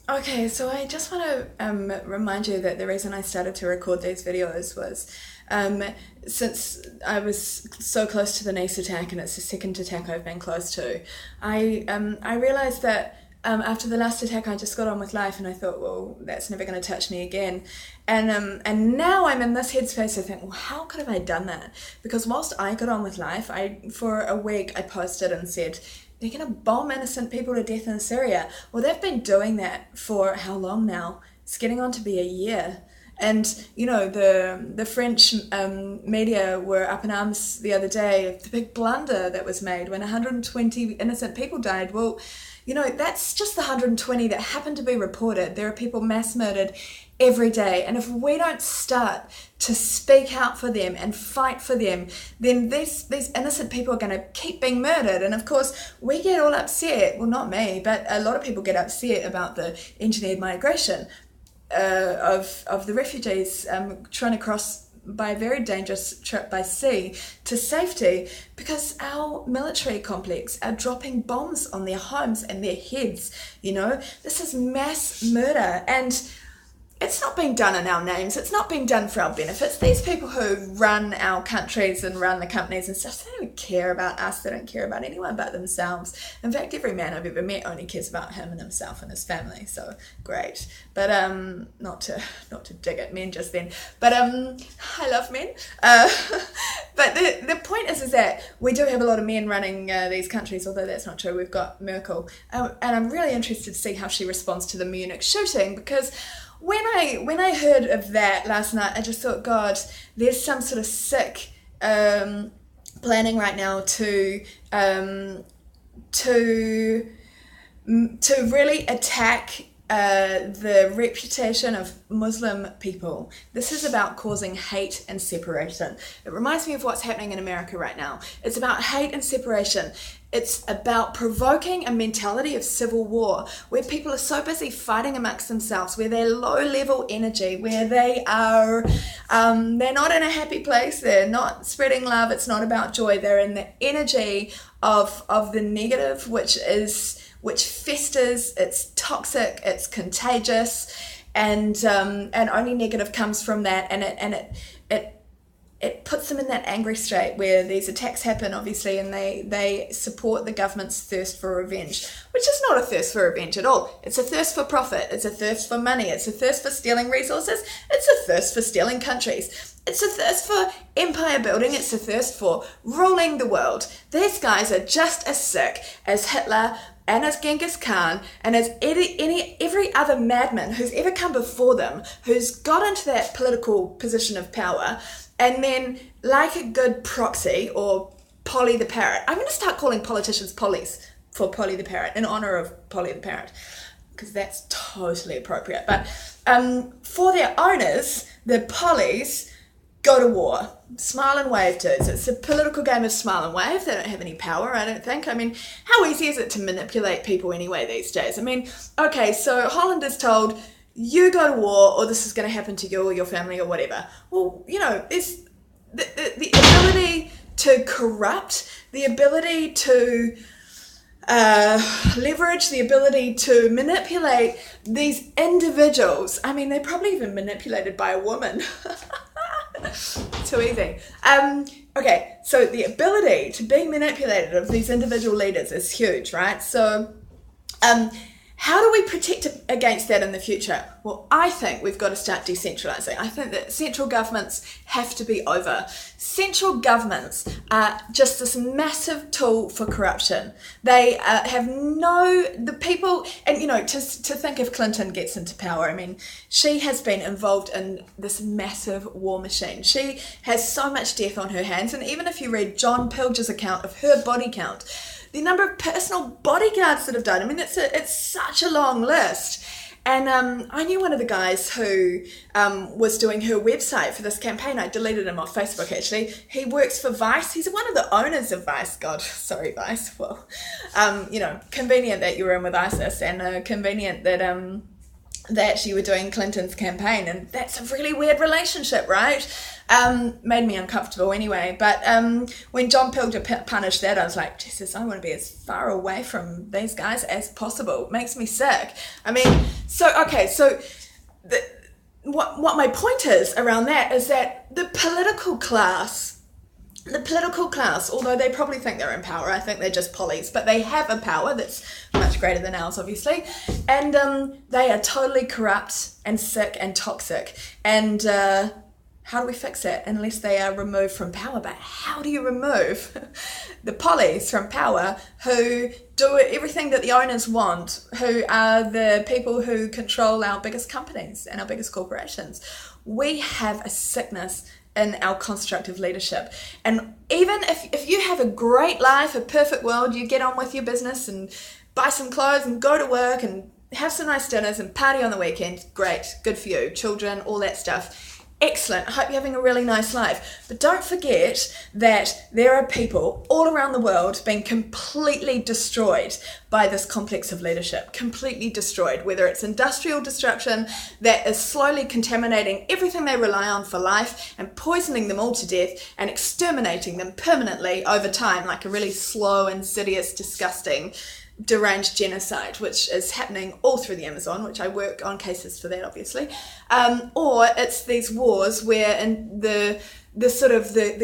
Okay, so I just want to remind you that the reason I started to record these videos was um, since I was so close to the Nice attack, and it's the second attack I've been close to. I realized that after the last attack, I just got on with life, and I thought, well, that's never going to touch me again. And now I'm in this headspace. I think, well, how could have I done that? Because whilst I got on with life, I for a week I posted and said, they're going to bomb innocent people to death in Syria. Well, they've been doing that for how long now? It's getting on to be a year. And, you know, the French media were up in arms the other day of the big blunder that was made when 120 innocent people died. Well, you know, that's just the 120 that happened to be reported. There are people mass murdered every day. And if we don't start to speak out for them and fight for them, then these innocent people are going to keep being murdered. And of course, we get all upset. Well, not me, but a lot of people get upset about the engineered migration of the refugees trying to cross by a very dangerous trip by sea to safety because our military complex are dropping bombs on their homes and their heads. You know, this is mass murder, and it's not being done in our names. It's not being done for our benefits. These people who run our countries and run the companies and stuff, they don't care about us. They don't care about anyone but themselves. In fact, every man I've ever met only cares about him and himself and his family. So great. But not to dig at men just then. But I love men. But the point is that we do have a lot of men running these countries, although that's not true. We've got Merkel. And I'm really interested to see how she responds to the Munich shooting, because when I heard of that last night, I just thought, God, there's some sort of sick planning right now to really attack the reputation of Muslim people. This is about causing hate and separation. It reminds me of what's happening in America right now. It's about hate and separation. It's about provoking a mentality of civil war, where people are so busy fighting amongst themselves, where they're low-level energy, where they're not in a happy place, they're not spreading love, it's not about joy, they're in the energy of the negative, which festers, it's toxic, it's contagious, and only negative comes from that, and it puts them in that angry state where these attacks happen, obviously, and they support the government's thirst for revenge, which is not a thirst for revenge at all. It's a thirst for profit, it's a thirst for money, it's a thirst for stealing resources, it's a thirst for stealing countries. It's a thirst for empire building, it's a thirst for ruling the world. These guys are just as sick as Hitler and as Genghis Khan and as every other madman who's ever come before them, who's got into that political position of power, and then, like a good proxy, or Polly the Parrot, I'm going to start calling politicians Pollies for Polly the Parrot, in honor of Polly the Parrot, because that's totally appropriate. But for their owners, the Pollies go to war. Smile and wave, dudes. It's a political game of smile and wave. They don't have any power, I don't think. I mean, how easy is it to manipulate people anyway these days? I mean, okay, so Holland is told, you go to war or this is going to happen to you or your family or whatever. Well, you know, it's the ability to corrupt, the ability to leverage, the ability to manipulate these individuals. I mean, they're probably even manipulated by a woman. Too easy. Okay, so the ability to be manipulated of these individual leaders is huge, right? So how do we protect against that in the future? Well, I think we've got to start decentralizing. I think that central governments have to be over. Central governments are just this massive tool for corruption. They have the people, and you know, to think if Clinton gets into power, I mean, she has been involved in this massive war machine. She has so much death on her hands, and even if you read John Pilger's account of her body count, the number of personal bodyguards that have died, I mean, it's such a long list. And I knew one of the guys who was doing her website for this campaign. I deleted him off Facebook, actually. He works for Vice. He's one of the owners of Vice. God, sorry, Vice. Well, you know, convenient that you were in with ISIS, and convenient that you were doing Clinton's campaign. And that's a really weird relationship, right? Made me uncomfortable anyway. But when John Pilger punished that, I was like, Jesus, I want to be as far away from these guys as possible. It makes me sick. I mean, so what my point is around that is that the political class, although they probably think they're in power, I think they're just pollies, but they have a power that's much greater than ours, obviously, and they are totally corrupt and sick and toxic. And how do we fix that unless they are removed from power? But how do you remove the pollies from power who do everything that the owners want, who are the people who control our biggest companies and our biggest corporations? We have a sickness in our constructive leadership. And even if you have a great life, a perfect world, you get on with your business and buy some clothes and go to work and have some nice dinners and party on the weekend, great, good for you, children, all that stuff. Excellent. I hope you're having a really nice life. But don't forget that there are people all around the world being completely destroyed by this complex of leadership. Completely destroyed. Whether it's industrial destruction that is slowly contaminating everything they rely on for life and poisoning them all to death and exterminating them permanently over time, like a really slow, insidious, disgusting, deranged genocide, which is happening all through the Amazon, which I work on cases for that, obviously, or it's these wars where the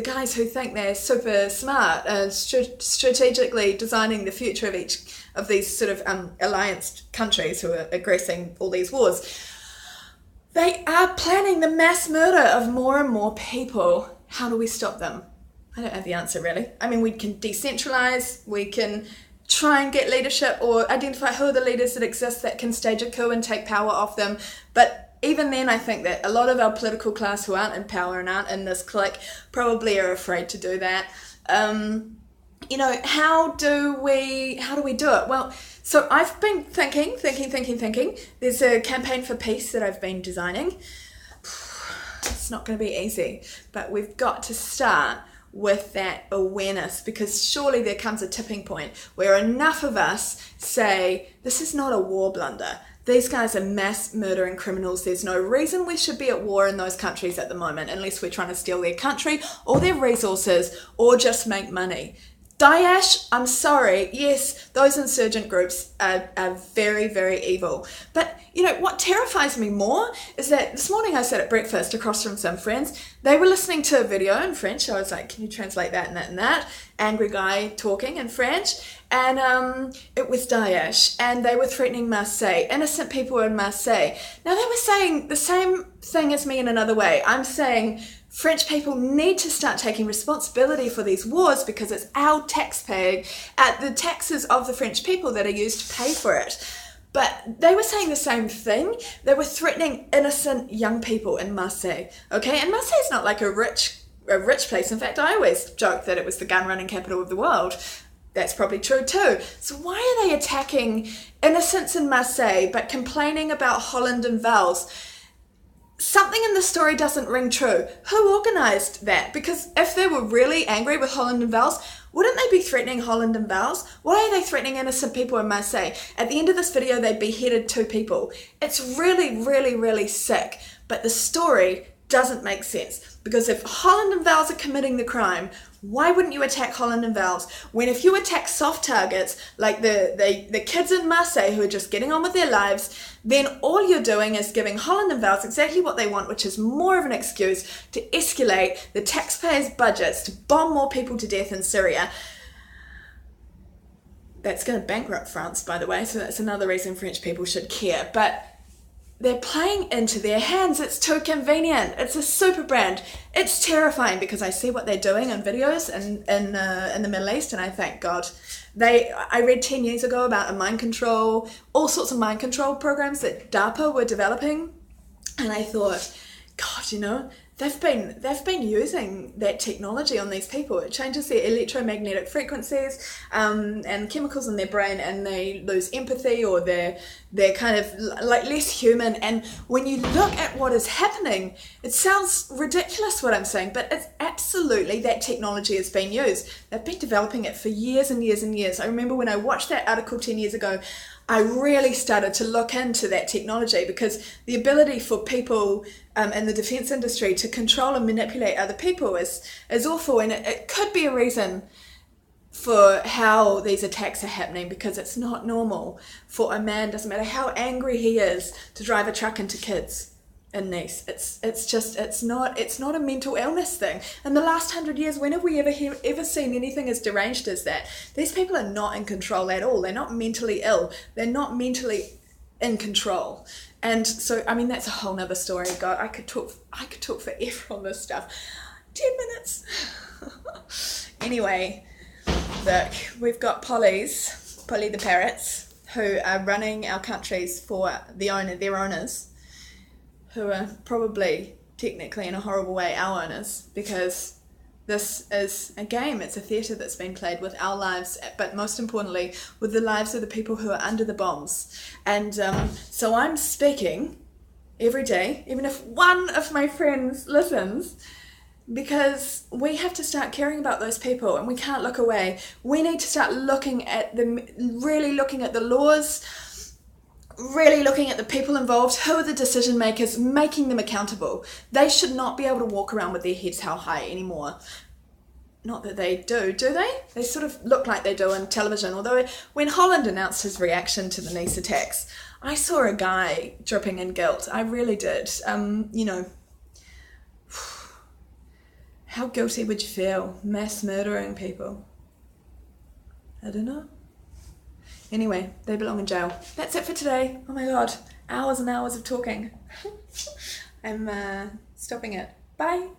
guys who think they're super smart are strategically designing the future of each of these sort of alliance countries who are aggressing all these wars. They are planning the mass murder of more and more people. How do we stop them? I don't have the answer, really. I mean, we can decentralize, we can try and get leadership or identify who are the leaders that exist that can stage a coup and take power off them. But even then, I think that a lot of our political class who aren't in power and aren't in this clique probably are afraid to do that. How do we do it? Well, so I've been thinking. There's a campaign for peace that I've been designing. It's not going to be easy, but we've got to start with that awareness, because surely there comes a tipping point where enough of us say, this is not a war blunder. These guys are mass murdering criminals. There's no reason we should be at war in those countries at the moment unless we're trying to steal their country or their resources or just make money. Daesh, I'm sorry, yes, those insurgent groups are very, very evil. But, what terrifies me more is that this morning I sat at breakfast across from some friends. They were listening to a video in French. I was like, can you translate that and that and that? Angry guy talking in French. And it was Daesh. And they were threatening Marseille, innocent people in Marseille. Now, they were saying the same thing as me in another way. I'm saying French people need to start taking responsibility for these wars because it's our taxpaying, the taxes of the French people that are used to pay for it. But they were saying the same thing. They were threatening innocent young people in Marseille. Okay, and Marseille is not like a rich place. In fact, I always joke that it was the gun-running capital of the world. That's probably true too. So why are they attacking innocents in Marseille but complaining about Holland and Vals? Something in the story doesn't ring true. Who organised that? Because if they were really angry with Holland and Vals, wouldn't they be threatening Holland and Vals? Why are they threatening innocent people in Marseille? At the end of this video, they beheaded 2 people. It's really, really, really sick. But the story doesn't make sense. Because if Holland and Vals are committing the crime, why wouldn't you attack Holland and Vals? When if you attack soft targets, like the kids in Marseille who are just getting on with their lives, then all you're doing is giving Holland and Vals exactly what they want, which is more of an excuse to escalate the taxpayers' budgets to bomb more people to death in Syria. That's going to bankrupt France, by the way, so that's another reason French people should care. But they're playing into their hands. It's too convenient. It's a super brand. It's terrifying because I see what they're doing on videos in the Middle East, and I thank God. I read 10 years ago about all sorts of mind control programs that DARPA were developing, and I thought, God, they've been using that technology on these people. It changes their electromagnetic frequencies and chemicals in their brain, and they lose empathy, or they're kind of like less human. And when you look at what is happening, it sounds ridiculous what I'm saying, but it's absolutely that technology has been used. They've been developing it for years and years and years. I remember when I watched that article 10 years ago, I really started to look into that technology, because the ability for people in the defence industry to control and manipulate other people is awful, and it could be a reason for how these attacks are happening, because it's not normal for a man, doesn't matter how angry he is, to drive a truck into kids in Nice. It's not a mental illness thing. In the last 100 years, when have we ever seen anything as deranged as that? These people are not in control at all. They're not mentally ill. They're not mentally in control. And so, I mean, that's a whole nother story. God, I could talk forever on this stuff. 10 minutes. Anyway, look, we've got Polly the parrots, who are running our countries for their owners, who are probably technically in a horrible way our owners, because this is a game, it's a theatre that's been played with our lives, but most importantly with the lives of the people who are under the bombs. And so I'm speaking every day, even if one of my friends listens, because we have to start caring about those people, and we can't look away. We need to start looking at really looking at the laws, really looking at the people involved, who are the decision makers, making them accountable. They should not be able to walk around with their heads held high anymore. Not that they do they? They sort of look like they do on television, although when Holland announced his reaction to the Nice attacks, I saw a guy dripping in guilt. I really did. How guilty would you feel mass murdering people? I don't know. Anyway, they belong in jail. That's it for today. Oh my god, hours and hours of talking. I'm stopping it. Bye.